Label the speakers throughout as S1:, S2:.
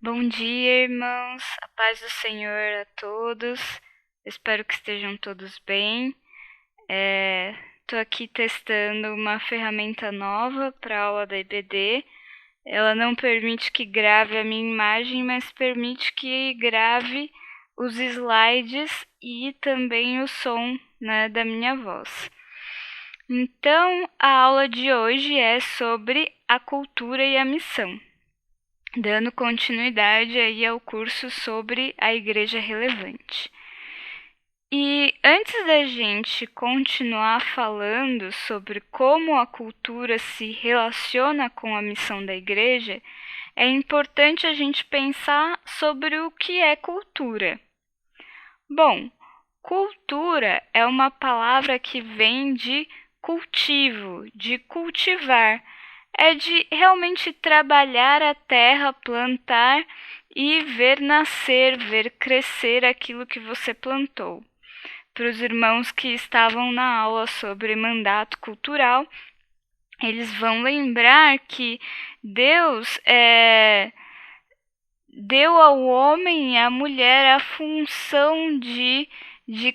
S1: Bom dia, irmãos. A paz do Senhor a todos. Espero que estejam todos bem. Estou aqui testando uma ferramenta nova para a aula da IBD. Ela não permite que grave a minha imagem, mas permite que grave os slides e também o som, né, da minha voz. Então, a aula de hoje é sobre a cultura e a missão, dando continuidade aí ao curso sobre a Igreja Relevante. E antes da gente continuar falando sobre como a cultura se relaciona com a missão da igreja, é importante a gente pensar sobre o que é cultura. Bom, cultura é uma palavra que vem de cultivo, de cultivar. É de realmente trabalhar a terra, plantar e ver nascer, ver crescer aquilo que você plantou. Para os irmãos que estavam na aula sobre mandato cultural, eles vão lembrar que Deus deu ao homem e à mulher a função de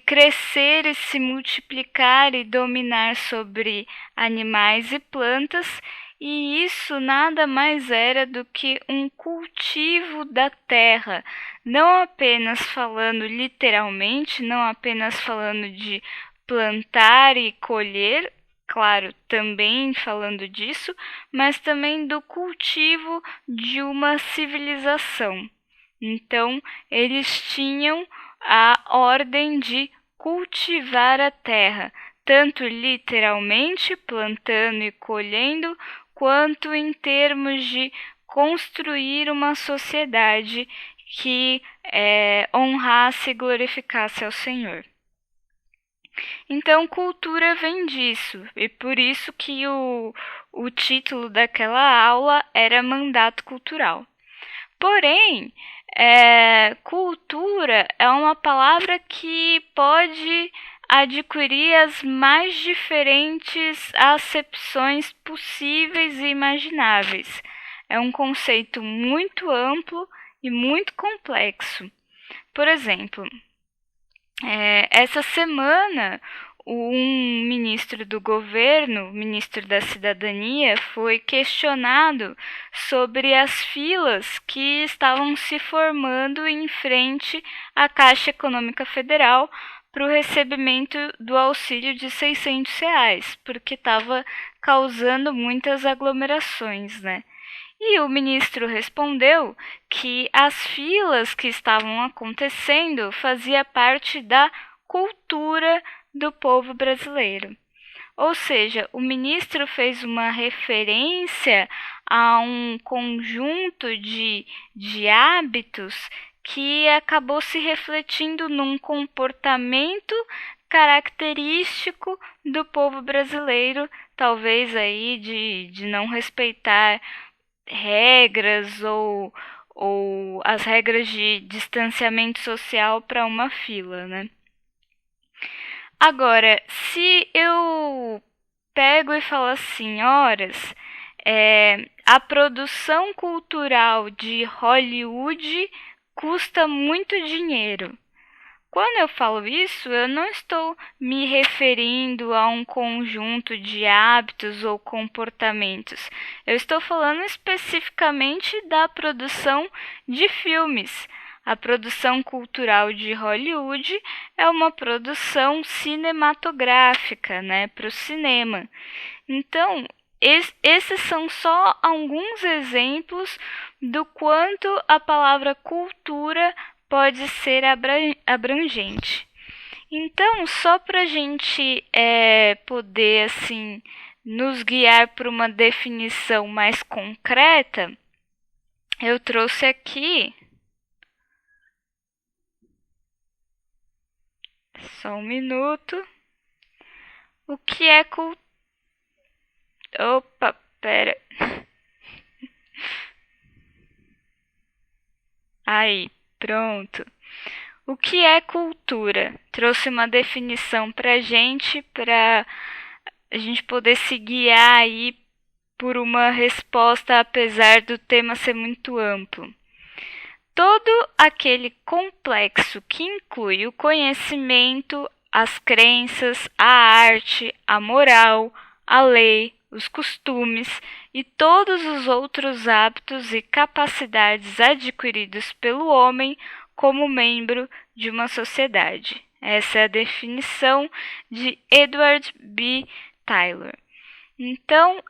S1: crescer e se multiplicar e dominar sobre animais e plantas, e isso nada mais era do que um cultivo da terra, não apenas falando literalmente, não apenas falando de plantar e colher, claro, também falando disso, mas também do cultivo de uma civilização. Então, eles tinham a ordem de cultivar a terra, tanto literalmente plantando e colhendo, quanto em termos de construir uma sociedade que honrasse e glorificasse ao Senhor. Então, cultura vem disso, e por isso que o título daquela aula era Mandato Cultural. Porém, cultura é uma palavra que pode adquirir as mais diferentes acepções possíveis e imagináveis. É um conceito muito amplo e muito complexo. Por exemplo, essa semana, um ministro do governo, ministro da Cidadania, foi questionado sobre as filas que estavam se formando em frente à Caixa Econômica Federal para o recebimento do auxílio de R$ 600, porque estava causando muitas aglomerações, né? E o ministro respondeu que as filas que estavam acontecendo fazia parte da cultura do povo brasileiro. Ou seja, o ministro fez uma referência a um conjunto de hábitos que acabou se refletindo num comportamento característico do povo brasileiro, talvez aí de não respeitar regras ou as regras de distanciamento social para uma fila, né? Agora, se eu pego e falo assim, horas, a produção cultural de Hollywood custa muito dinheiro. Quando eu falo isso, eu não estou me referindo a um conjunto de hábitos ou comportamentos. Eu estou falando especificamente da produção de filmes. A produção cultural de Hollywood é uma produção cinematográfica, né, para o cinema. Então, esses são só alguns exemplos do quanto a palavra cultura pode ser abrangente. Então, só para a gente poder assim nos guiar por uma definição mais concreta, eu trouxe aqui só um minuto. O que é cultura? Opa, pera. Aí, pronto. O que é cultura? Trouxe uma definição para a gente poder se guiar aí por uma resposta, apesar do tema ser muito amplo. todo aquele complexo que inclui o conhecimento, as crenças, a arte, a moral, a lei, os costumes e todos os outros hábitos e capacidades adquiridos pelo homem como membro de uma sociedade. Essa é a definição de Edward B. Tylor. Então,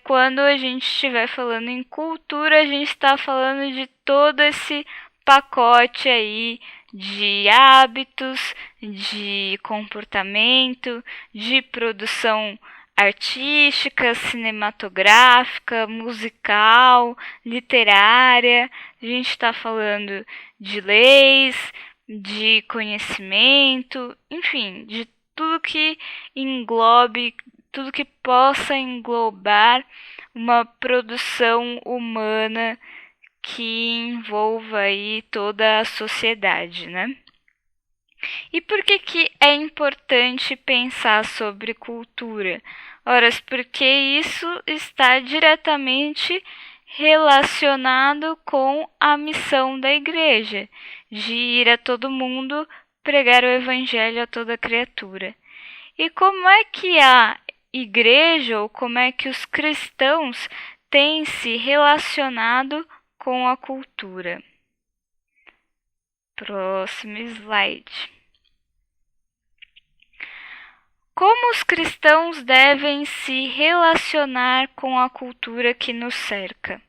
S1: quando a gente estiver falando em cultura, a gente está falando de todo esse pacote aí de hábitos, de comportamento, de produção artística, cinematográfica, musical, literária. A gente está falando de leis, de conhecimento, enfim, de tudo que englobe, tudo que possa englobar uma produção humana que envolva aí toda a sociedade, né? E por que é importante pensar sobre cultura? Ora, porque isso está diretamente relacionado com a missão da igreja, de ir a todo mundo pregar o evangelho a toda criatura. E como é que a igreja, ou como é que os cristãos têm se relacionado com a cultura? Próximo slide. Como os cristãos devem se relacionar com a cultura que nos cerca?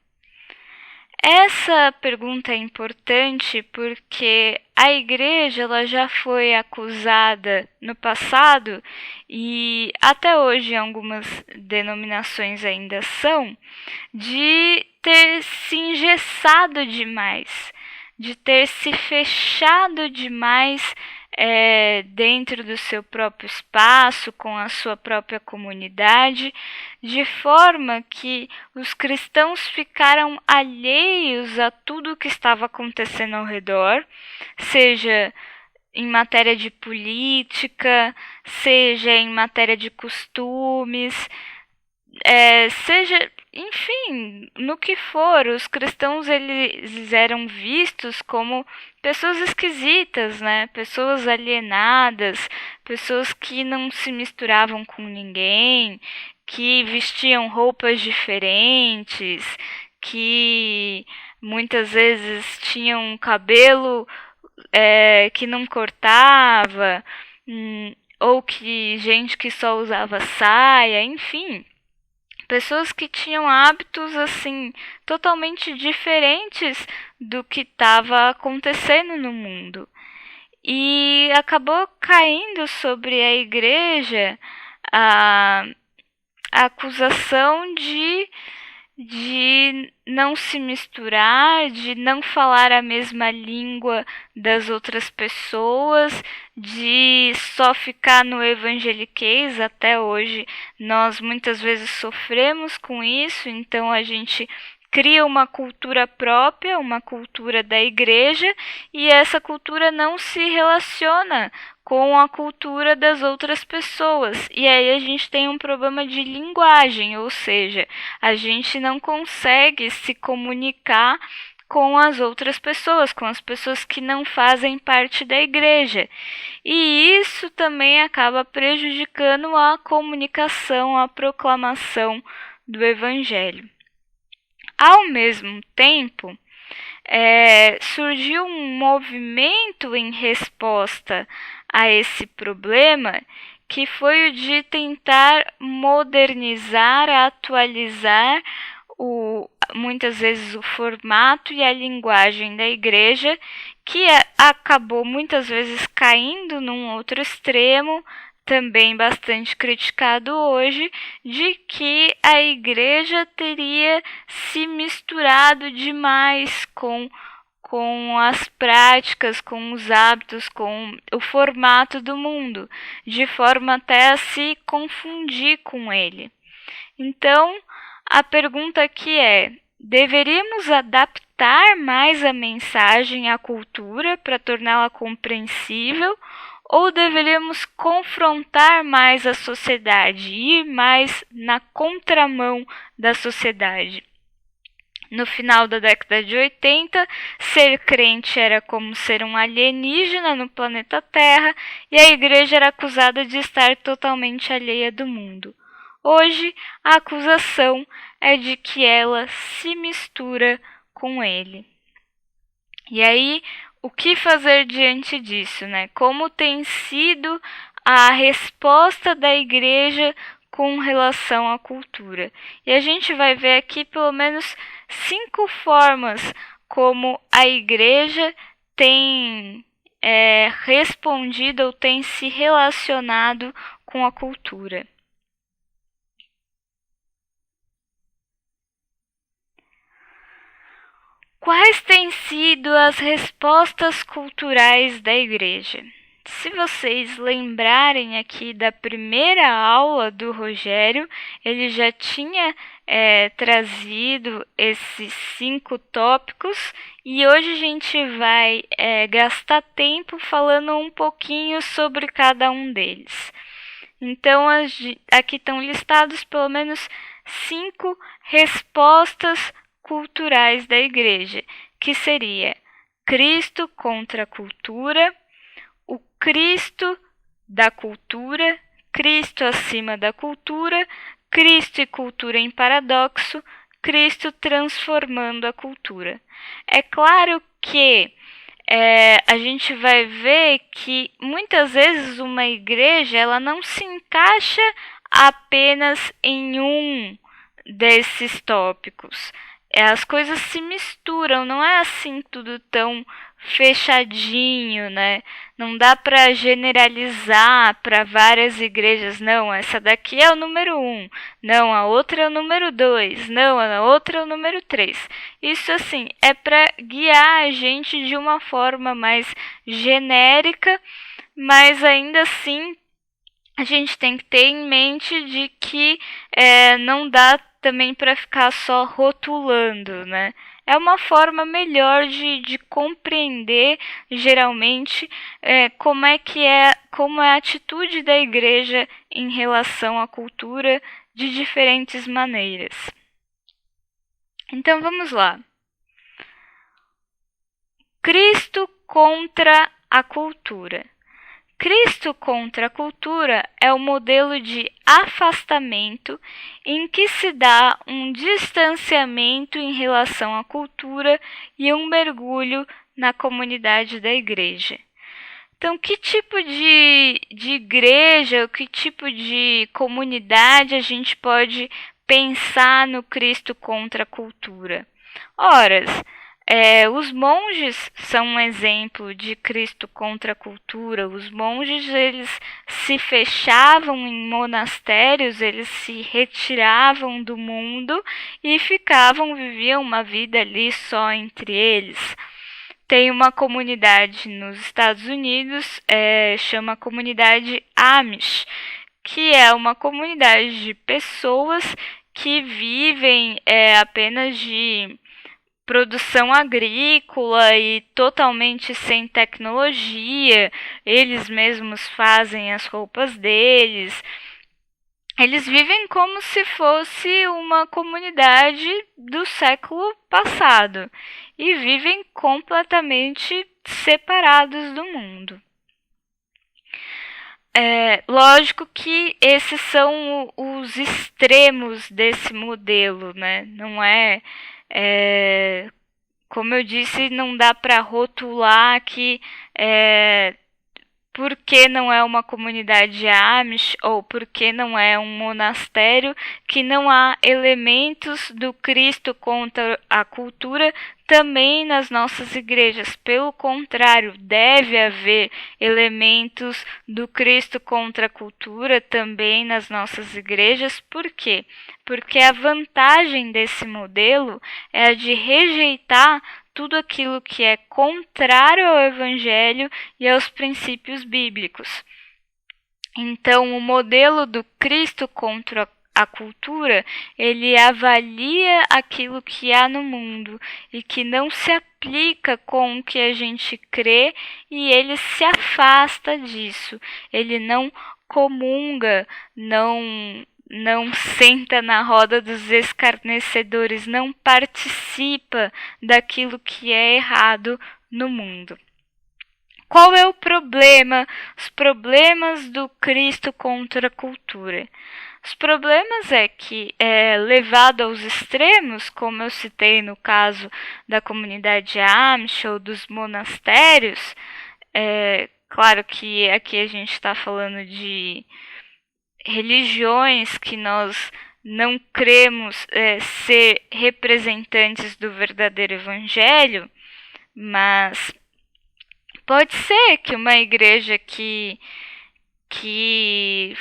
S1: Essa pergunta é importante porque a igreja ela já foi acusada no passado e até hoje algumas denominações ainda são de ter se engessado demais, de ter se fechado demais dentro do seu próprio espaço, com a sua própria comunidade, de forma que os cristãos ficaram alheios a tudo o que estava acontecendo ao redor, seja em matéria de política, seja em matéria de costumes, seja, enfim, no que for, os cristãos eles eram vistos como pessoas esquisitas, né? Pessoas alienadas, pessoas que não se misturavam com ninguém, que vestiam roupas diferentes, que muitas vezes tinham um cabelo que não cortava, ou que gente que só usava saia, enfim. Pessoas que tinham hábitos assim totalmente diferentes do que estava acontecendo no mundo. E acabou caindo sobre a igreja a acusação de não se misturar, de não falar a mesma língua das outras pessoas, de só ficar no evangeliquez. Até hoje nós muitas vezes sofremos com isso, então a gente cria uma cultura própria, uma cultura da igreja, e essa cultura não se relaciona com a cultura das outras pessoas. E aí a gente tem um problema de linguagem, ou seja, a gente não consegue se comunicar com as outras pessoas, com as pessoas que não fazem parte da igreja. E isso também acaba prejudicando a comunicação, a proclamação do evangelho. Ao mesmo tempo, surgiu um movimento em resposta a esse problema, que foi o de tentar modernizar, atualizar muitas vezes o formato e a linguagem da igreja, que acabou muitas vezes caindo num outro extremo, também bastante criticado hoje, de que a igreja teria se misturado demais com as práticas, com os hábitos, com o formato do mundo, de forma até a se confundir com ele. Então, a pergunta aqui é: deveríamos adaptar mais a mensagem à cultura para torná-la compreensível, ou deveríamos confrontar mais a sociedade, ir mais na contramão da sociedade? No final da década de 80, ser crente era como ser um alienígena no planeta Terra e a igreja era acusada de estar totalmente alheia do mundo. Hoje, a acusação é de que ela se mistura com ele. E aí, o que fazer diante disso, né? Como tem sido a resposta da igreja com relação à cultura? E a gente vai ver aqui pelo menos 5 formas como a igreja tem respondido ou tem se relacionado com a cultura. Quais têm sido as respostas culturais da igreja? Se vocês lembrarem aqui da primeira aula do Rogério, ele já tinha trazido esses 5 tópicos e hoje a gente vai gastar tempo falando um pouquinho sobre cada um deles. Então, aqui estão listados pelo menos 5 respostas culturais da igreja, que seria Cristo contra a cultura, o Cristo da cultura, Cristo acima da cultura, Cristo e cultura em paradoxo, Cristo transformando a cultura. É claro que a gente vai ver que muitas vezes uma igreja ela não se encaixa apenas em um desses tópicos. As coisas se misturam, não é assim tudo tão fechadinho, né? Não dá para generalizar para várias igrejas. Não, essa daqui é o número 1. Não, a outra é o número 2. Não, a outra é o número 3. Isso, assim, é para guiar a gente de uma forma mais genérica, mas ainda assim a gente tem que ter em mente de que não dá também para ficar só rotulando, né? É uma forma melhor de compreender geralmente como é a atitude da igreja em relação à cultura de diferentes maneiras. Então vamos lá. Cristo contra a cultura. Cristo contra a cultura é o modelo de afastamento em que se dá um distanciamento em relação à cultura e um mergulho na comunidade da igreja. Então, que tipo de igreja, que tipo de comunidade a gente pode pensar no Cristo contra a cultura? Ora, os monges são um exemplo de Cristo contra a cultura. Os monges eles se fechavam em monastérios, eles se retiravam do mundo e viviam uma vida ali só entre eles. Tem uma comunidade nos Estados Unidos, chama comunidade Amish, que é uma comunidade de pessoas que vivem apenas de produção agrícola e totalmente sem tecnologia. Eles mesmos fazem as roupas deles. Eles vivem como se fosse uma comunidade do século passado e vivem completamente separados do mundo. Lógico que esses são os extremos desse modelo, né? Não como eu disse, não dá para rotular que porque não é uma comunidade Amish ou porque não é um monastério que não há elementos do Cristo contra a cultura também nas nossas igrejas. Pelo contrário, deve haver elementos do Cristo contra a cultura também nas nossas igrejas. Por quê? Porque a vantagem desse modelo é a de rejeitar tudo aquilo que é contrário ao Evangelho e aos princípios bíblicos. Então, o modelo do Cristo contra a cultura, ele avalia aquilo que há no mundo e que não se aplica com o que a gente crê e ele se afasta disso. Ele não comunga, não não senta na roda dos escarnecedores, não participa daquilo que é errado no mundo. Qual é o problema? Os problemas do Cristo contra a cultura. Os problemas é que, levado aos extremos, como eu citei no caso da comunidade Amish ou dos monastérios, claro que aqui a gente está falando de religiões que nós não cremos ser representantes do verdadeiro evangelho, mas pode ser que uma igreja que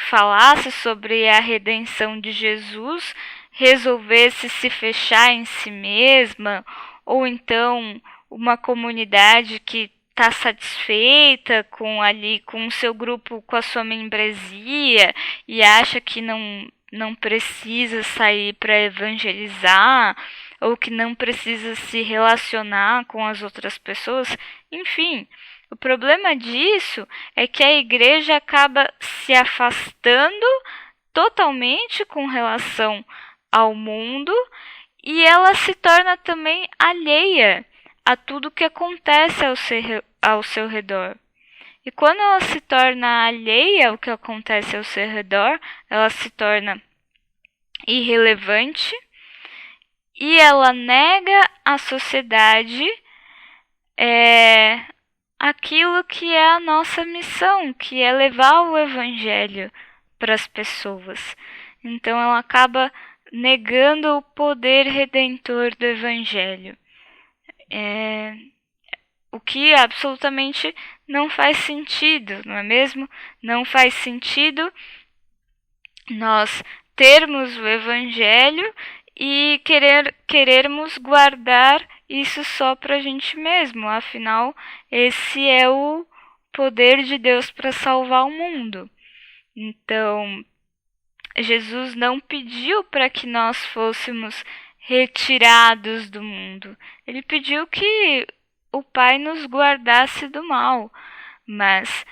S1: falasse sobre a redenção de Jesus resolvesse se fechar em si mesma, ou então uma comunidade que está satisfeita com o seu grupo, com a sua membresia e acha que não precisa sair para evangelizar ou que não precisa se relacionar com as outras pessoas, enfim. O problema disso é que a igreja acaba se afastando totalmente com relação ao mundo e ela se torna também alheia a tudo que acontece ao seu redor. E quando ela se torna alheia ao que acontece ao seu redor, ela se torna irrelevante e ela nega à sociedade aquilo que é a nossa missão, que é levar o evangelho para as pessoas. Então ela acaba negando o poder redentor do evangelho. O que absolutamente não faz sentido, não é mesmo? Não faz sentido nós termos o evangelho e querermos guardar isso só para a gente mesmo. Afinal, esse é o poder de Deus para salvar o mundo. Então, Jesus não pediu para que nós fôssemos retirados do mundo. Ele pediu que o Pai nos guardasse do mal. Mas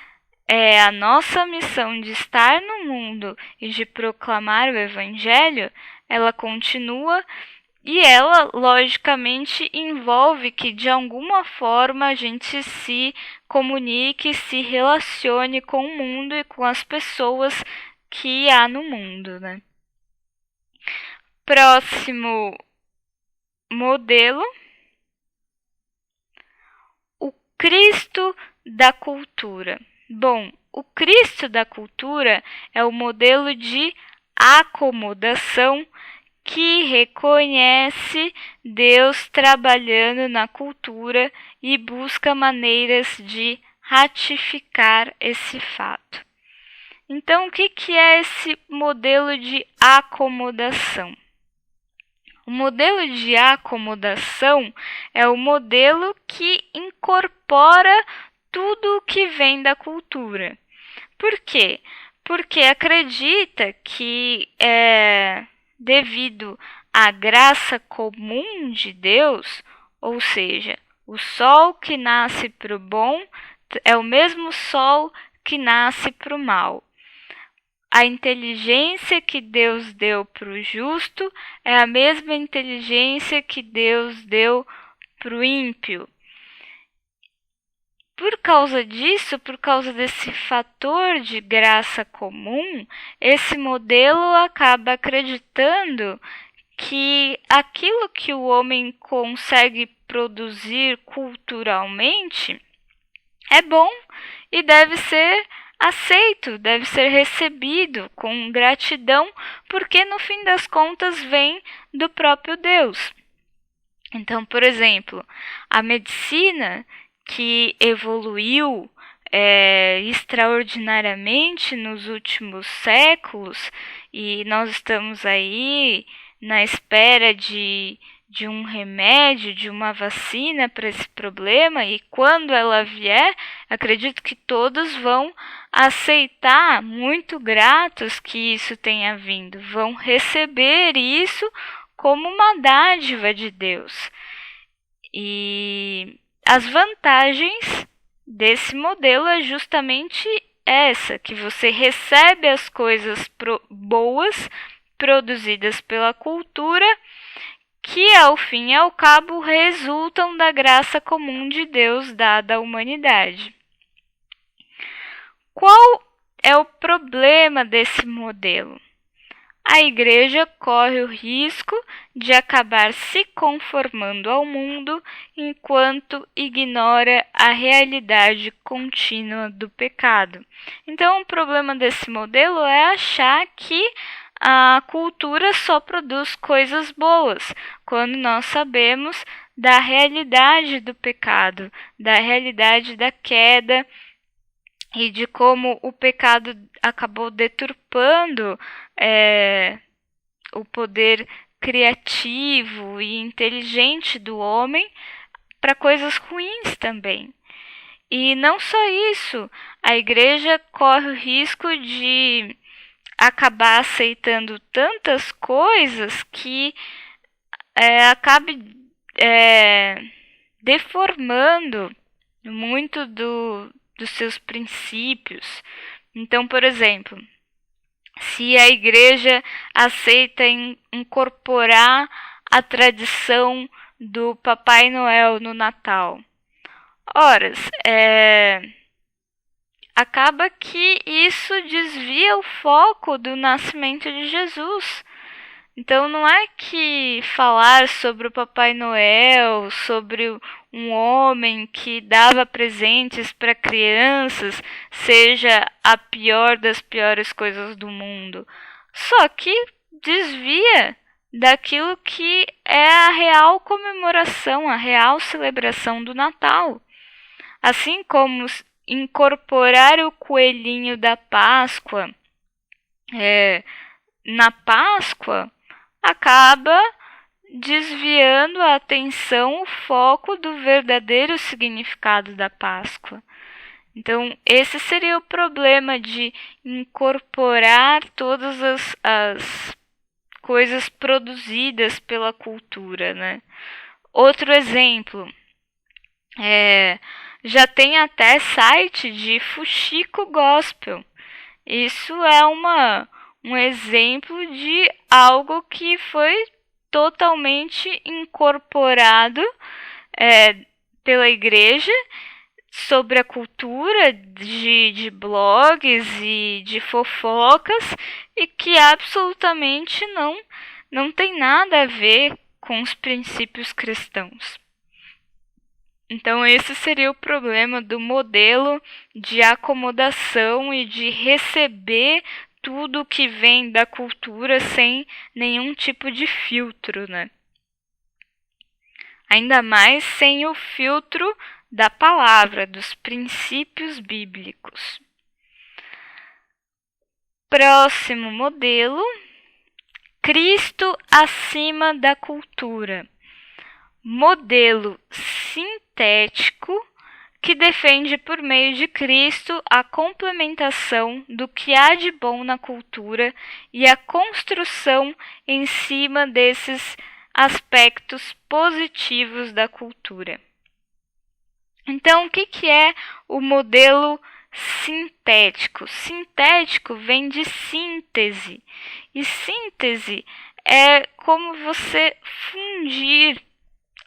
S1: a nossa missão de estar no mundo e de proclamar o Evangelho, ela continua e ela, logicamente, envolve que de alguma forma a gente se comunique, se relacione com o mundo e com as pessoas que há no mundo, né? Próximo modelo, o Cristo da cultura. Bom, o Cristo da cultura é o modelo de acomodação que reconhece Deus trabalhando na cultura e busca maneiras de ratificar esse fato. Então, o que é esse modelo de acomodação? O modelo de acomodação é o modelo que incorpora tudo o que vem da cultura. Por quê? Porque acredita que devido à graça comum de Deus, ou seja, o sol que nasce para o bom é o mesmo sol que nasce para o mal. A inteligência que Deus deu para o justo é a mesma inteligência que Deus deu para o ímpio. Por causa disso, por causa desse fator de graça comum, esse modelo acaba acreditando que aquilo que o homem consegue produzir culturalmente é bom e deve ser aceito, deve ser recebido com gratidão, porque no fim das contas vem do próprio Deus. Então, por exemplo, a medicina que evoluiu extraordinariamente nos últimos séculos e nós estamos aí na espera de um remédio, de uma vacina para esse problema, e quando ela vier, acredito que todos vão aceitar, muito gratos que isso tenha vindo, vão receber isso como uma dádiva de Deus. E as vantagens desse modelo é justamente essa, que você recebe as coisas boas produzidas pela cultura, que ao fim e ao cabo resultam da graça comum de Deus dada à humanidade. Qual é o problema desse modelo? A Igreja corre o risco de acabar se conformando ao mundo enquanto ignora a realidade contínua do pecado. Então, o problema desse modelo é achar que a cultura só produz coisas boas, quando nós sabemos da realidade do pecado, da realidade da queda e de como o pecado acabou deturpando o poder criativo e inteligente do homem para coisas ruins também. E não só isso, a Igreja corre o risco de acabar aceitando tantas coisas que acabe deformando muito dos seus princípios. Então, por exemplo, se a Igreja aceita incorporar a tradição do Papai Noel no Natal, acaba que isso desvia o foco do nascimento de Jesus. Então não é que falar sobre o Papai Noel, sobre um homem que dava presentes para crianças, seja a pior das piores coisas do mundo. Só que desvia daquilo que é a real comemoração, a real celebração do Natal. Assim como incorporar o coelhinho da Páscoa na Páscoa, acaba desviando a atenção, o foco do verdadeiro significado da Páscoa. Então, esse seria o problema de incorporar todas as coisas produzidas pela cultura, né? Outro exemplo, já tem até site de fuxico gospel. Isso é um exemplo de algo que foi totalmente incorporado pela Igreja sobre a cultura de blogs e de fofocas e que absolutamente não tem nada a ver com os princípios cristãos. Então, esse seria o problema do modelo de acomodação e de receber tudo que vem da cultura sem nenhum tipo de filtro, né? Ainda mais sem o filtro da palavra, dos princípios bíblicos. Próximo modelo: Cristo acima da cultura. Modelo sintético que defende por meio de Cristo a complementação do que há de bom na cultura e a construção em cima desses aspectos positivos da cultura. Então, o que é o modelo sintético? Sintético vem de síntese, e síntese é como você fundir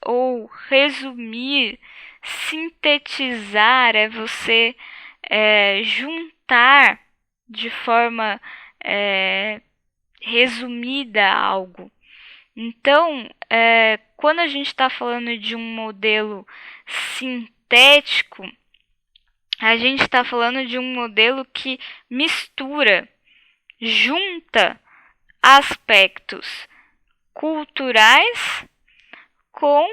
S1: ou resumir. Sintetizar é você juntar de forma resumida algo. Então, quando a gente está falando de um modelo sintético, a gente está falando de um modelo que mistura, junta aspectos culturais com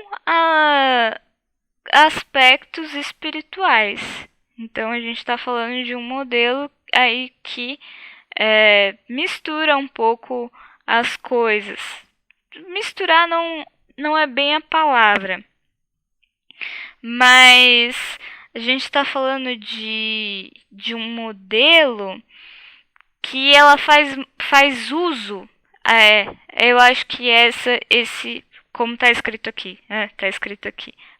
S1: aspectos espirituais. Então a gente está falando de um modelo aí que mistura um pouco as coisas. Misturar não é bem a palavra, mas a gente está falando de um modelo que ela faz uso. Eu acho que esse como está escrito aqui,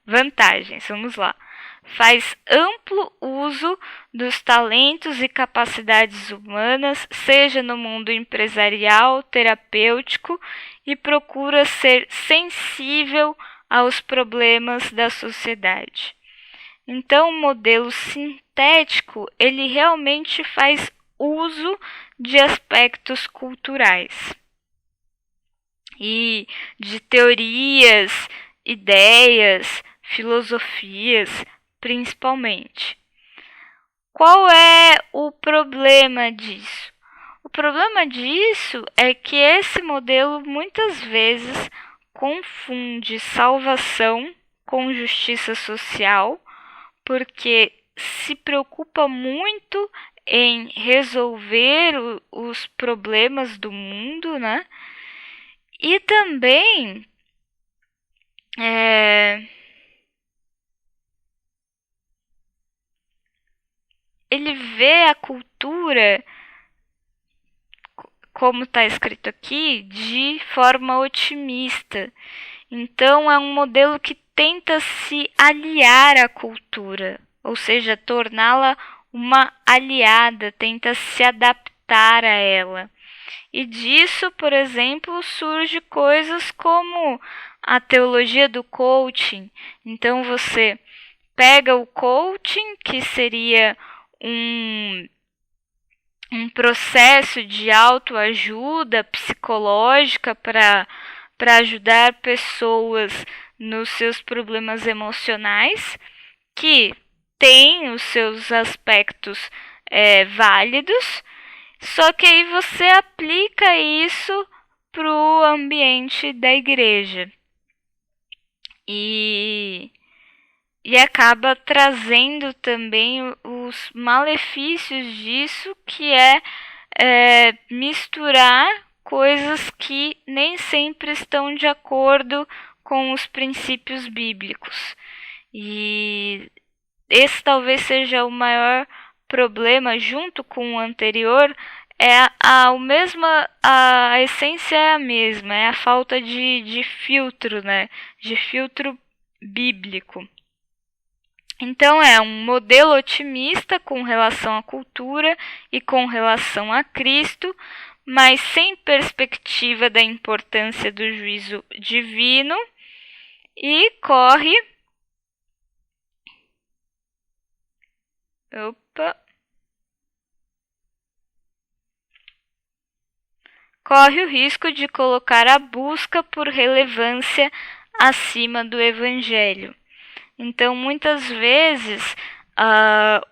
S1: vantagens, vamos lá. faz amplo uso dos talentos e capacidades humanas, seja no mundo empresarial, terapêutico, e procura ser sensível aos problemas da sociedade. Então, o modelo sintético, ele realmente faz uso de aspectos culturais e de teorias, ideias, filosofias, principalmente. Qual é o problema disso? O problema disso é que esse modelo muitas vezes confunde salvação com justiça social, porque se preocupa muito em resolver os problemas do mundo, né? E também ele vê a cultura, como está escrito aqui, de forma otimista. Então é um modelo que tenta se aliar à cultura, ou seja, torná-la uma aliada, tenta se adaptar a ela. E disso, por exemplo, surge coisas como a teologia do coaching. Então você pega o coaching, que seria um processo de autoajuda psicológica para ajudar pessoas nos seus problemas emocionais, que tem os seus aspectos válidos, só que aí você aplica isso para o ambiente da igreja e acaba trazendo também os malefícios disso, que é misturar coisas que nem sempre estão de acordo com os princípios bíblicos. E esse talvez seja o maior problema, junto com o anterior. A essência é a mesma, é a falta de filtro, né? De filtro bíblico. Então é um modelo otimista com relação à cultura e com relação a Cristo, mas sem perspectiva da importância do juízo divino, e corre o risco de colocar a busca por relevância acima do evangelho. Então, muitas vezes,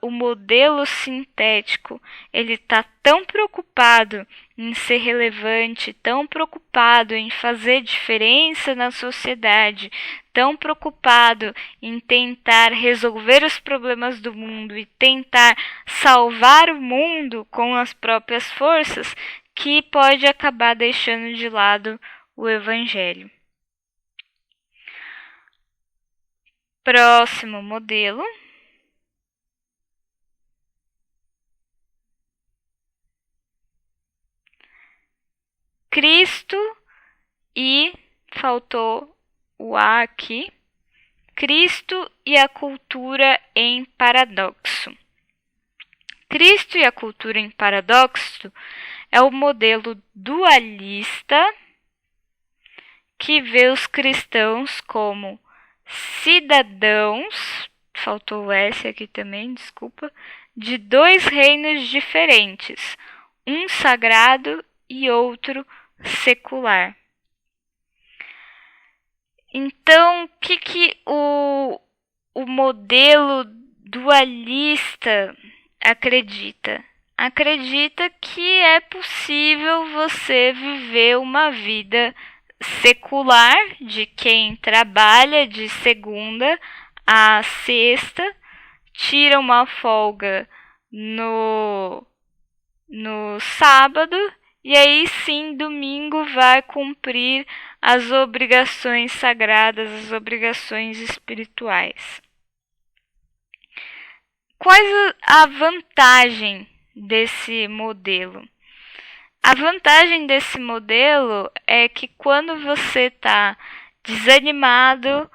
S1: o modelo sintético, ele está tão preocupado em ser relevante, tão preocupado em fazer diferença na sociedade, tão preocupado em tentar resolver os problemas do mundo e tentar salvar o mundo com as próprias forças, que pode acabar deixando de lado o evangelho. Próximo modelo. Cristo e, faltou o A aqui, Cristo e a cultura em paradoxo. Cristo e a cultura em paradoxo é o modelo dualista que vê os cristãos como cidadãos, faltou o S aqui também, desculpa, de dois reinos diferentes, um sagrado e outro secular. Então, o que o modelo dualista acredita? Acredita que é possível você viver uma vida secular de quem trabalha de segunda a sexta, tira uma folga no sábado, e aí sim, domingo vai cumprir as obrigações sagradas, as obrigações espirituais. Qual a vantagem desse modelo? A vantagem desse modelo é que quando você está desanimado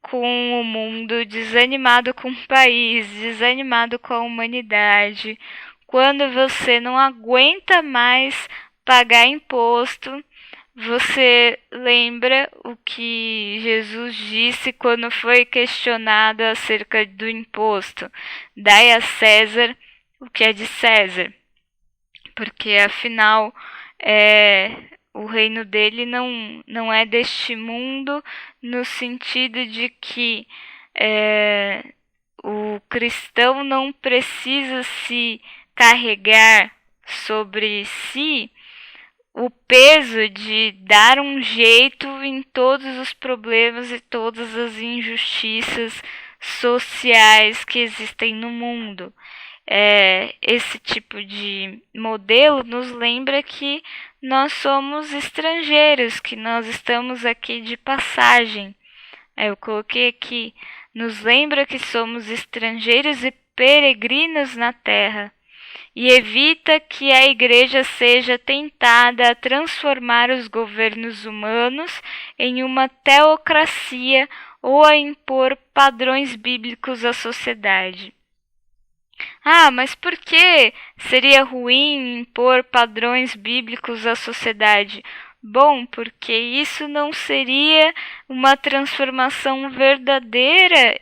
S1: com o mundo, desanimado com o país, desanimado com a humanidade, quando você não aguenta mais pagar imposto, você lembra o que Jesus disse quando foi questionado acerca do imposto? Dai a César o que é de César, porque afinal o reino dele não é deste mundo, no sentido de que o cristão não precisa se carregar sobre si o peso de dar um jeito em todos os problemas e todas as injustiças sociais que existem no mundo. Esse tipo de modelo nos lembra que nós somos estrangeiros, que nós estamos aqui de passagem. Eu coloquei aqui, nos lembra que somos estrangeiros e peregrinos na terra, e evita que a igreja seja tentada a transformar os governos humanos em uma teocracia ou a impor padrões bíblicos à sociedade. Mas por que seria ruim impor padrões bíblicos à sociedade? Bom, porque isso não seria uma transformação verdadeira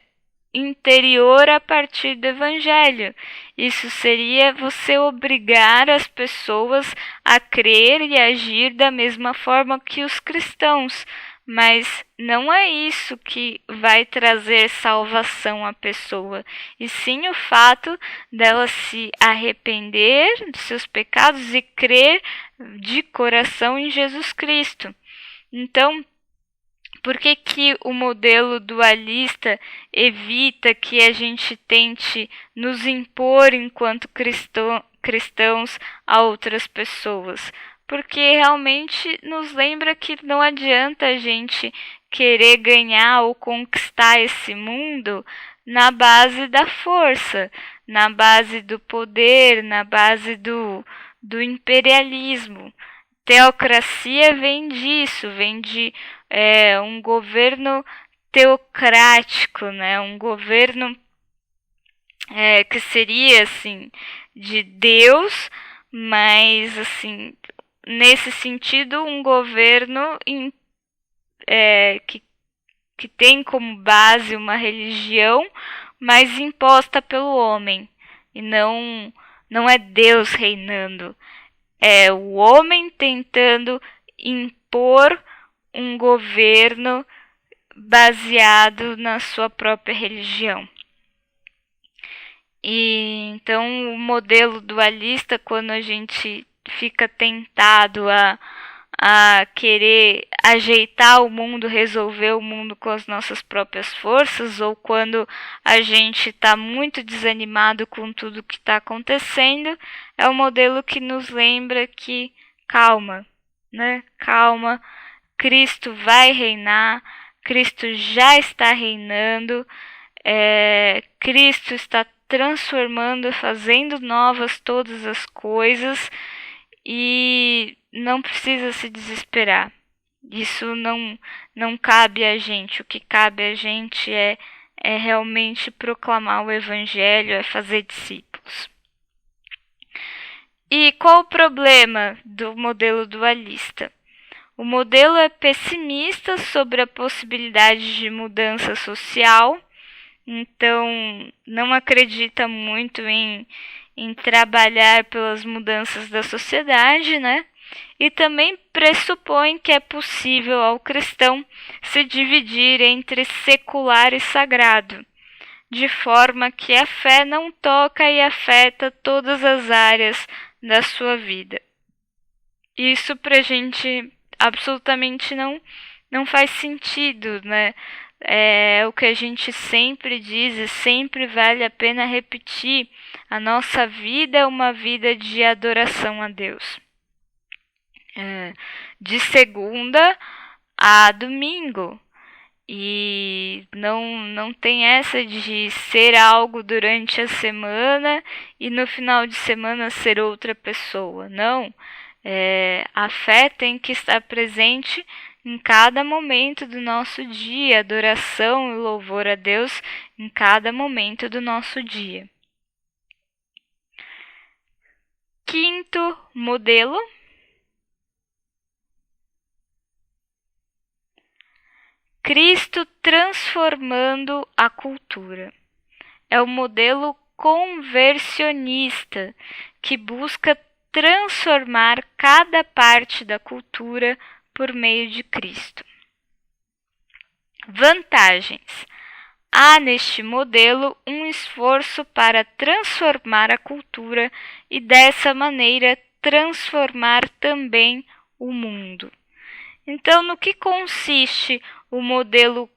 S1: interior a partir do evangelho. Isso seria você obrigar as pessoas a crer e agir da mesma forma que os cristãos, mas não é isso que vai trazer salvação à pessoa, e sim o fato dela se arrepender dos seus pecados e crer de coração em Jesus Cristo. Então, por que o modelo dualista evita que a gente tente nos impor enquanto cristãos a outras pessoas? Porque realmente nos lembra que não adianta a gente querer ganhar ou conquistar esse mundo na base da força, na base do poder, na base do imperialismo. Teocracia vem disso, vem de um governo teocrático, né? Um governo que seria assim de Deus, mas assim nesse sentido um governo que tem como base uma religião, mas imposta pelo homem, e não é Deus reinando. É o homem tentando impor um governo baseado na sua própria religião. E então o modelo dualista, quando a gente fica tentado a querer ajeitar o mundo, resolver o mundo com as nossas próprias forças, ou quando a gente está muito desanimado com tudo que está acontecendo, é um modelo que nos lembra que calma, né? Calma, Cristo vai reinar, Cristo já está reinando, Cristo está transformando, fazendo novas todas as coisas, e não precisa se desesperar. Isso não cabe a gente. O que cabe a gente é realmente proclamar o evangelho, é fazer discípulos. E qual o problema do modelo dualista? O modelo é pessimista sobre a possibilidade de mudança social, então não acredita muito em trabalhar pelas mudanças da sociedade, né? E também pressupõe que é possível ao cristão se dividir entre secular e sagrado, de forma que a fé não toca e afeta todas as áreas da sua vida. Isso pra gente absolutamente não faz sentido, né? É o que a gente sempre diz e sempre vale a pena repetir. A nossa vida é uma vida de adoração a Deus. De segunda a domingo. E não tem essa de ser algo durante a semana e no final de semana ser outra pessoa. Não. A fé tem que estar presente em cada momento do nosso dia, adoração e louvor a Deus em cada momento do nosso dia. Quinto modelo: Cristo transformando a cultura. É o modelo conversionista, que busca transformar cada parte da cultura por meio de Cristo. Vantagens: há neste modelo um esforço para transformar a cultura e, dessa maneira, transformar também o mundo. Então, no que consiste o modelo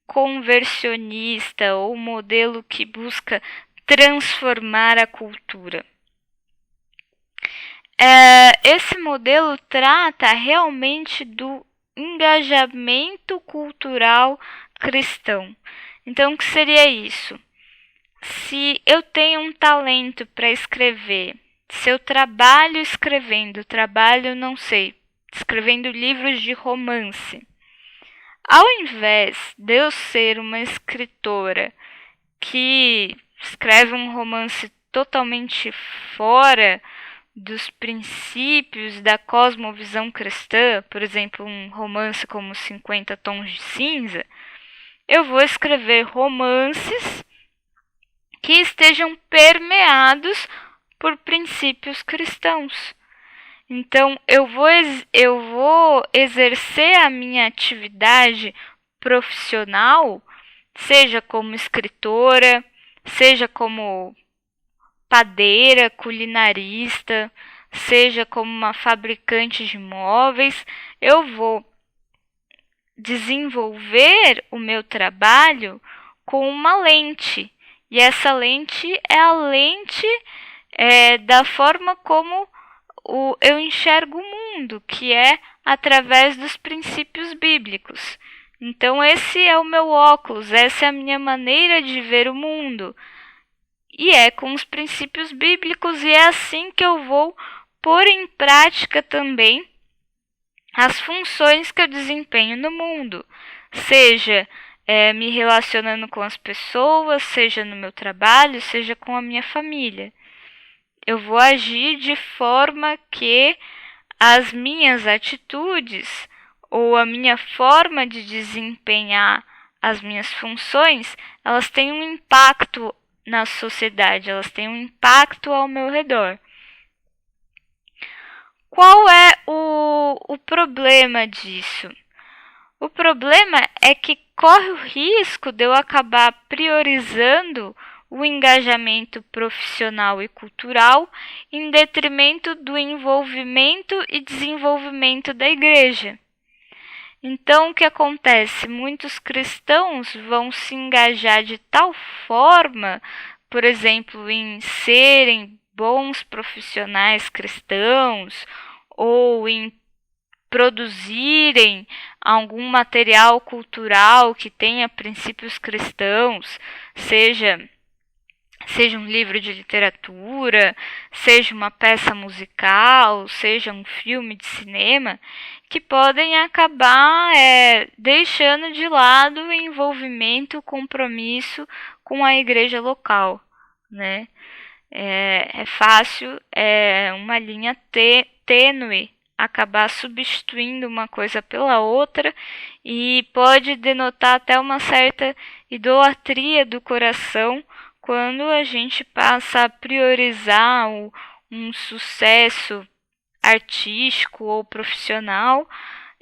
S1: conversionista ou o modelo que busca transformar a cultura? Esse modelo trata realmente do engajamento cultural cristão. Então, o que seria isso? Se eu tenho um talento para escrever, se eu trabalho escrevendo, escrevendo livros de romance, ao invés de eu ser uma escritora que escreve um romance totalmente fora dos princípios da cosmovisão cristã, por exemplo, um romance como 50 Tons de Cinza, eu vou escrever romances que estejam permeados por princípios cristãos. Então, eu vou exercer a minha atividade profissional, seja como escritora, seja como padeira, culinarista, seja como uma fabricante de móveis, eu vou desenvolver o meu trabalho com uma lente. E essa lente é a lente da forma como eu enxergo o mundo, que é através dos princípios bíblicos. Então, esse é o meu óculos, essa é a minha maneira de ver o mundo. E é com os princípios bíblicos, e é assim que eu vou pôr em prática também as funções que eu desempenho no mundo, seja me relacionando com as pessoas, seja no meu trabalho, seja com a minha família. Eu vou agir de forma que as minhas atitudes ou a minha forma de desempenhar as minhas funções, elas têm um impacto na sociedade, elas têm um impacto ao meu redor. Qual é o problema disso? O problema é que corre o risco de eu acabar priorizando o engajamento profissional e cultural em detrimento do envolvimento e desenvolvimento da igreja. Então, o que acontece? Muitos cristãos vão se engajar de tal forma, por exemplo, em serem bons profissionais cristãos ou em produzirem algum material cultural que tenha princípios cristãos, seja um livro de literatura, seja uma peça musical, seja um filme de cinema, que podem acabar deixando de lado o envolvimento, o compromisso com a igreja local, né? É fácil, uma linha tênue, acabar substituindo uma coisa pela outra, e pode denotar até uma certa idolatria do coração quando a gente passa a priorizar um sucesso artístico ou profissional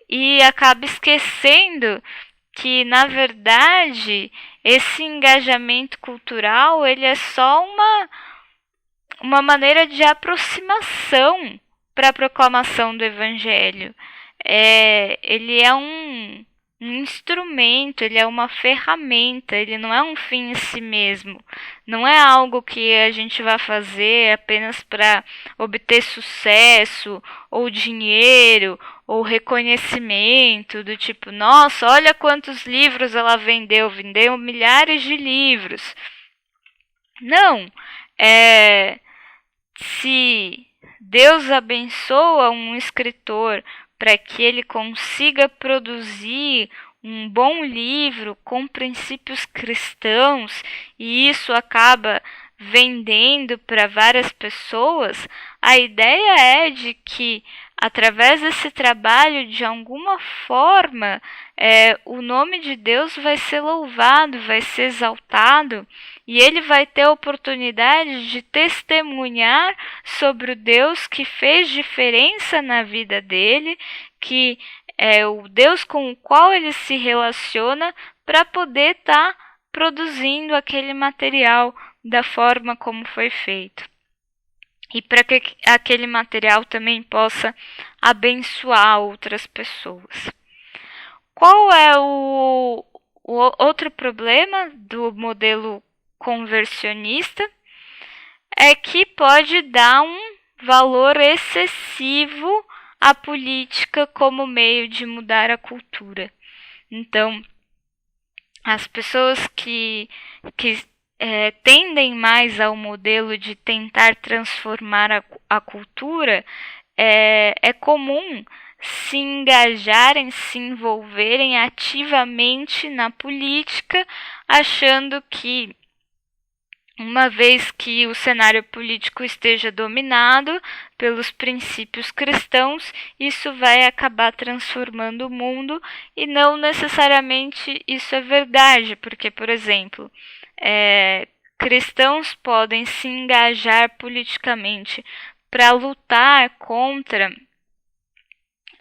S1: e acaba esquecendo que, na verdade, esse engajamento cultural ele é só uma maneira de aproximação para a proclamação do Evangelho. Ele é um instrumento, ele é uma ferramenta, ele não é um fim em si mesmo. Não é algo que a gente vai fazer apenas para obter sucesso, ou dinheiro, ou reconhecimento, do tipo, nossa, olha quantos livros ela vendeu milhares de livros. Não, se Deus abençoa um escritor para que ele consiga produzir um bom livro com princípios cristãos, e isso acaba vendendo para várias pessoas, a ideia é de que, através desse trabalho, de alguma forma, o nome de Deus vai ser louvado, vai ser exaltado, e ele vai ter a oportunidade de testemunhar sobre o Deus que fez diferença na vida dele, que é o Deus com o qual ele se relaciona, para poder estar produzindo aquele material da forma como foi feito. E para que aquele material também possa abençoar outras pessoas. Qual é o outro problema do modelo conversionista? É que pode dar um valor excessivo à política como meio de mudar a cultura. Então, as pessoas que tendem mais ao modelo de tentar transformar a cultura, é comum se engajarem, se envolverem ativamente na política, achando que, uma vez que o cenário político esteja dominado pelos princípios cristãos, isso vai acabar transformando o mundo, e não necessariamente isso é verdade, porque, por exemplo, cristãos podem se engajar politicamente para lutar contra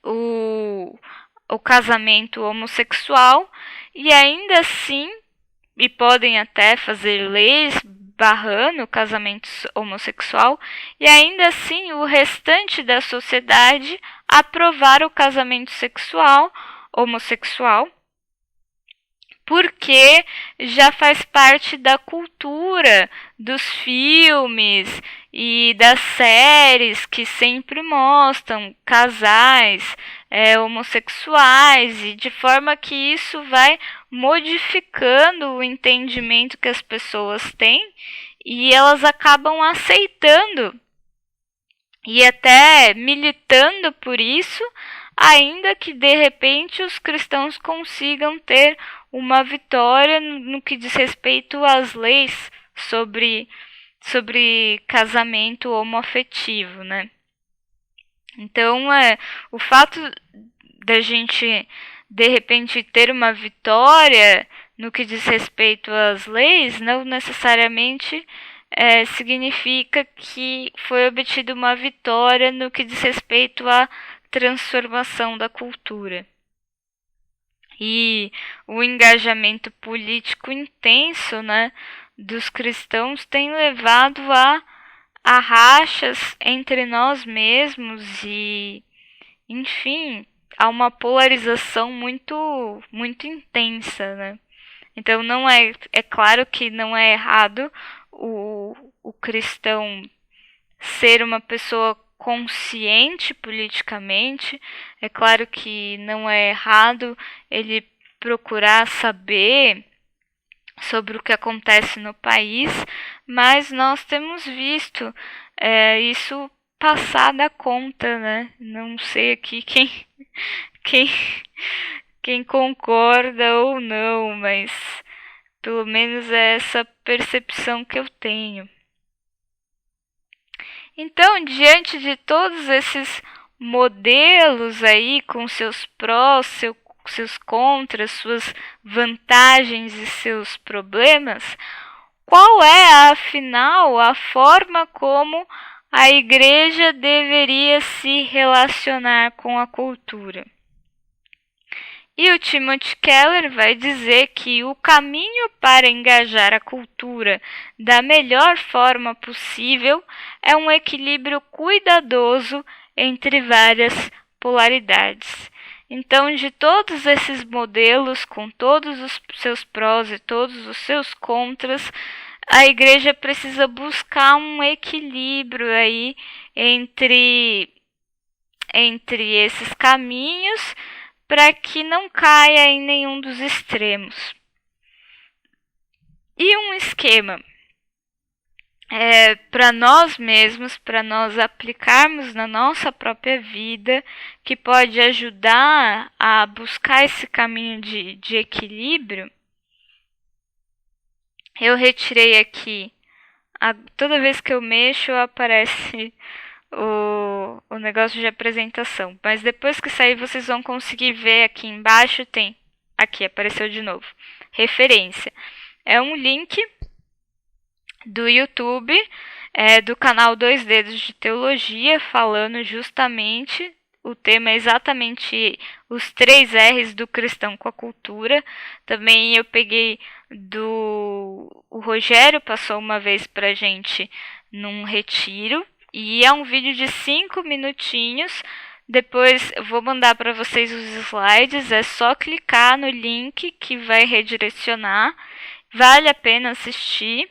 S1: o casamento homossexual, e ainda assim, e podem até fazer leis barrando o casamento homossexual, e ainda assim o restante da sociedade aprovar o casamento homossexual, porque já faz parte da cultura dos filmes e das séries que sempre mostram casais homossexuais, e de forma que isso vai modificando o entendimento que as pessoas têm, e elas acabam aceitando e até militando por isso, ainda que de repente os cristãos consigam ter uma vitória no que diz respeito às leis sobre casamento homoafetivo, né? Então, o fato da gente de repente ter uma vitória no que diz respeito às leis não necessariamente significa que foi obtida uma vitória no que diz respeito à transformação da cultura. E o engajamento político intenso, né, dos cristãos tem levado a rachas entre nós mesmos e, enfim, a uma polarização muito, muito intensa, né? Então não é claro que não é errado o cristão ser uma pessoa consciente politicamente. É claro que não é errado ele procurar saber sobre o que acontece no país, mas nós temos visto isso passar da conta, né? Não sei aqui quem concorda ou não, mas pelo menos é essa percepção que eu tenho. Então, diante de todos esses modelos aí, com seus prós, seus contras, suas vantagens e seus problemas, qual é, afinal, a forma como a igreja deveria se relacionar com a cultura? E o Timothy Keller vai dizer que o caminho para engajar a cultura da melhor forma possível é um equilíbrio cuidadoso entre várias polaridades. Então, de todos esses modelos, com todos os seus prós e todos os seus contras, a igreja precisa buscar um equilíbrio aí entre esses caminhos, para que não caia em nenhum dos extremos. E um esquema para nós mesmos, para nós aplicarmos na nossa própria vida, que pode ajudar a buscar esse caminho de equilíbrio. Eu retirei aqui, toda vez que eu mexo aparece o negócio de apresentação, mas depois que sair vocês vão conseguir ver aqui embaixo, tem, aqui apareceu de novo, referência. É um link do YouTube, do canal Dois Dedos de Teologia, falando justamente, o tema é exatamente os 3 R's do cristão com a cultura. Também eu peguei o Rogério, passou uma vez pra gente num retiro, e é um vídeo de 5 minutinhos. Depois eu vou mandar para vocês os slides, é só clicar no link que vai redirecionar. Vale a pena assistir.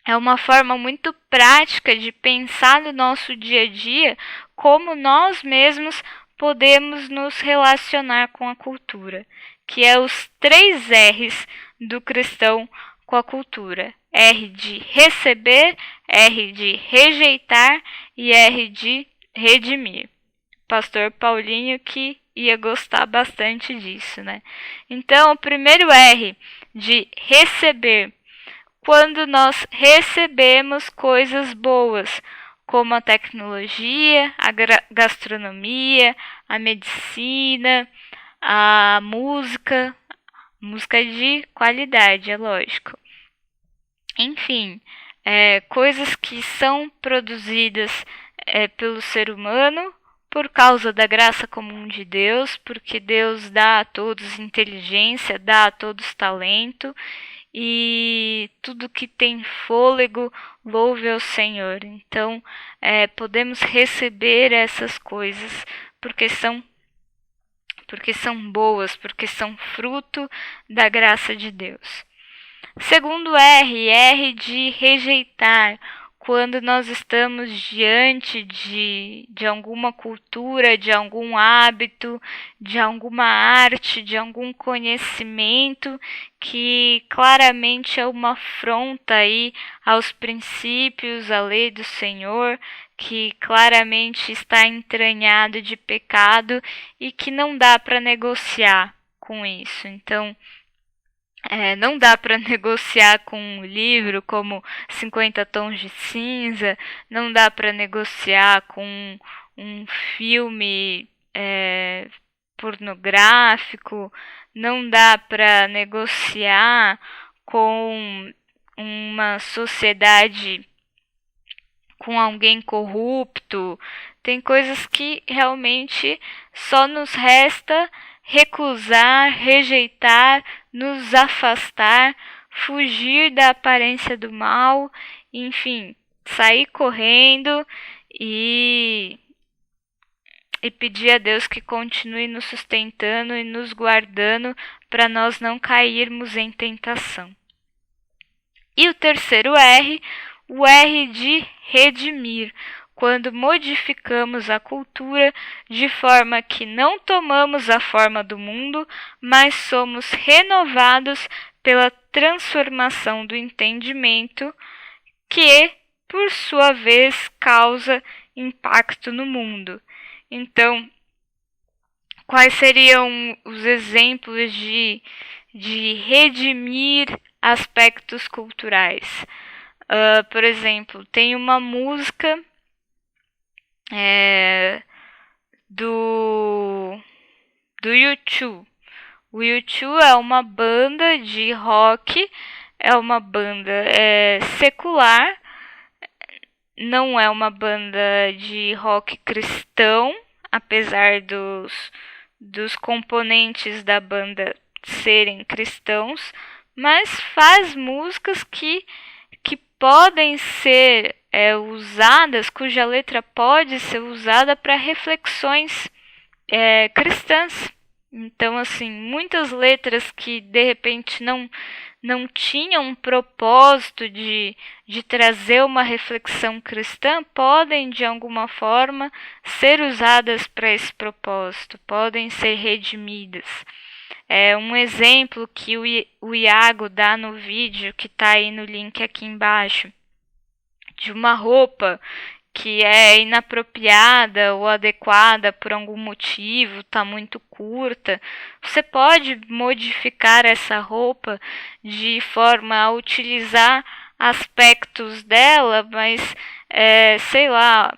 S1: É uma forma muito prática de pensar no nosso dia a dia como nós mesmos podemos nos relacionar com a cultura, que é os 3 R's do cristão com a cultura. R de receber, R de rejeitar e R de redimir. Pastor Paulinho que ia gostar bastante disso, né? Então, o primeiro R de receber, quando nós recebemos coisas boas, como a tecnologia, a gastronomia, a medicina, a música de qualidade, é lógico. Enfim, coisas que são produzidas pelo ser humano por causa da graça comum de Deus, porque Deus dá a todos inteligência, dá a todos talento, e tudo que tem fôlego louve ao Senhor. Então, podemos receber essas coisas porque são boas, porque são fruto da graça de Deus. Segundo R de rejeitar, quando nós estamos diante de alguma cultura, de algum hábito, de alguma arte, de algum conhecimento que claramente é uma afronta aí aos princípios, à lei do Senhor, que claramente está entranhado de pecado e que não dá para negociar com isso. Então, não dá para negociar com um livro como 50 Tons de Cinza, não dá para negociar com um filme pornográfico, não dá para negociar com uma sociedade com alguém corrupto. Tem coisas que realmente só nos resta recusar, rejeitar, nos afastar, fugir da aparência do mal, enfim, sair correndo e pedir a Deus que continue nos sustentando e nos guardando para nós não cairmos em tentação. E o terceiro R, o R de redimir, quando modificamos a cultura de forma que não tomamos a forma do mundo, mas somos renovados pela transformação do entendimento, que, por sua vez, causa impacto no mundo. Então, quais seriam os exemplos de redimir aspectos culturais? Por exemplo, tem uma música do U2. O U2 é uma banda de rock, é uma banda secular, não é uma banda de rock cristão, apesar dos componentes da banda serem cristãos, mas faz músicas que podem ser usadas, cuja letra pode ser usada para reflexões cristãs. Então, assim, muitas letras que de repente não tinham um propósito de trazer uma reflexão cristã, podem de alguma forma ser usadas para esse propósito, podem ser redimidas. Um exemplo que o Iago dá no vídeo, que está aí no link aqui embaixo, de uma roupa que é inapropriada ou adequada por algum motivo, está muito curta, você pode modificar essa roupa de forma a utilizar aspectos dela, mas sei lá,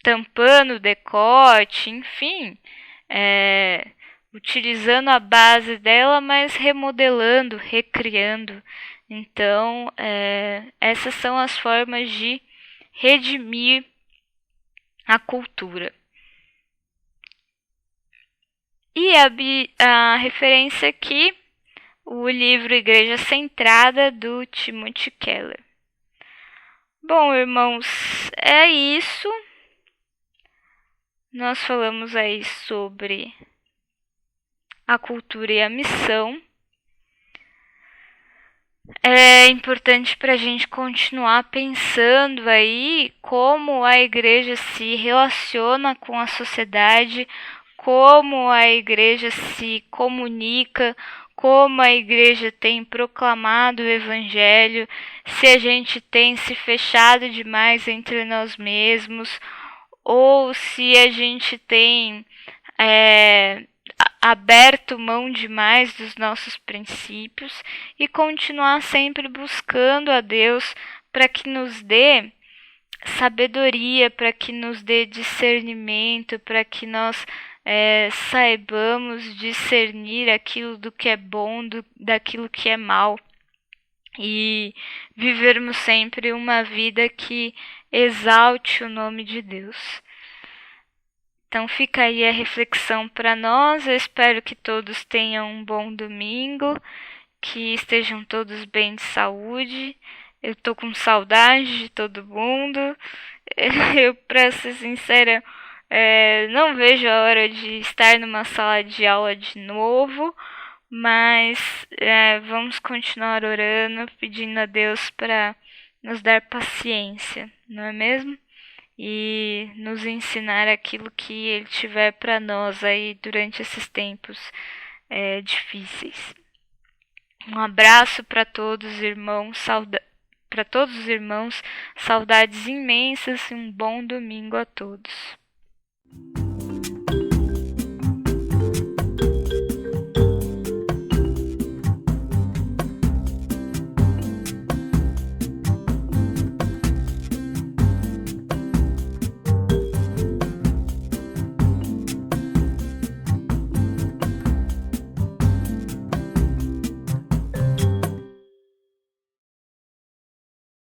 S1: tampando o decote, enfim, utilizando a base dela, mas remodelando, recriando. Então, essas são as formas de redimir a cultura. E a referência aqui, o livro Igreja Centrada, do Timothy Keller. Bom, irmãos, é isso. Nós falamos aí sobre a cultura e a missão. É importante para a gente continuar pensando aí como a igreja se relaciona com a sociedade, como a igreja se comunica, como a igreja tem proclamado o evangelho, se a gente tem se fechado demais entre nós mesmos, ou se a gente tem aberto mão demais dos nossos princípios, e continuar sempre buscando a Deus para que nos dê sabedoria, para que nos dê discernimento, para que nós saibamos discernir aquilo do que é bom daquilo que é mal, e vivermos sempre uma vida que exalte o nome de Deus. Então fica aí a reflexão para nós. Eu espero que todos tenham um bom domingo, que estejam todos bem de saúde. Eu tô com saudade de todo mundo. Eu, pra ser sincera, não vejo a hora de estar numa sala de aula de novo, mas vamos continuar orando, pedindo a Deus para nos dar paciência, não é mesmo? E nos ensinar aquilo que Ele tiver para nós aí durante esses tempos difíceis. Um abraço para todos, irmãos, para todos os irmãos, saudades imensas e um bom domingo a todos.